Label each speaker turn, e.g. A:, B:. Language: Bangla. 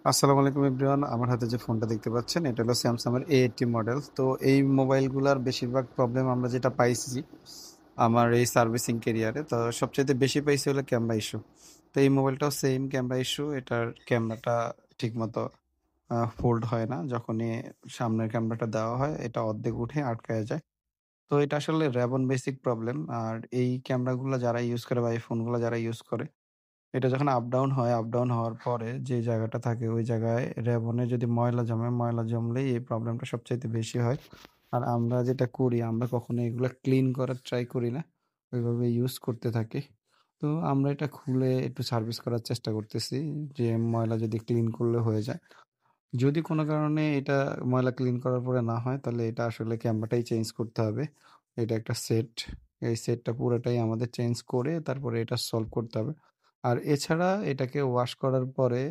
A: আসসালামু আলাইকুম এভরিওয়ান। আমার হাতে যে ফোনটা দেখতে পাচ্ছেন এটা হলো স্যামসাং এর A80 মডেল। তো এই মোবাইলগুলার বেশিরভাগ প্রবলেম আমরা যেটা পাইছি আমার এই সার্ভিসিং কেরিয়ারে, তো সবচেয়ে বেশি পাইছি হলো ক্যামেরা ইস্যু। তো এই মোবাইলটাও সেম ক্যামেরা ইস্যু। এটার ক্যামেরাটা ঠিক মতো ফোল্ড হয় না। যখনই সামনের ক্যামেরাটা দেওয়া হয় এটা অর্ধেক উঠে আটকায় যায়। তো এটা আসলে রেবন বেসিক প্রবলেম। আর এই ক্যামেরাগুলো যারা ইউজ করে বা এই ফোনগুলো যারা ইউজ করে, এটা যখন আপ ডাউন হয়, আপ ডাউন হওয়ার পরে যে জায়গাটা থাকে ওই জায়গায় রেবনে যদি ময়লা জমে, ময়লা জমলেই এই প্রবলেমটা সবচাইতে বেশি হয়। আর আমরা যেটা করি, আমরা কখনো এগুলা ক্লিন করার ট্রাই করি না, ওইভাবে ইউজ করতে থাকি। তো আমরা এটা খুলে একটু সার্ভিস করার চেষ্টা করতেছি, যে ময়লা যদি ক্লিন করলে হয়ে যায়। যদি কোনো কারণে এটা ময়লা ক্লিন করার পরে না হয়, তাহলে এটা আসলে ক্যামেরাটাই চেঞ্জ করতে হবে। এটা একটা সেট, এই সেটটা পুরোটাই আমাদের চেঞ্জ করে তারপরে এটা সলভ করতে হবে। আর এছাড়া এটাকে ওয়াশ করার পরে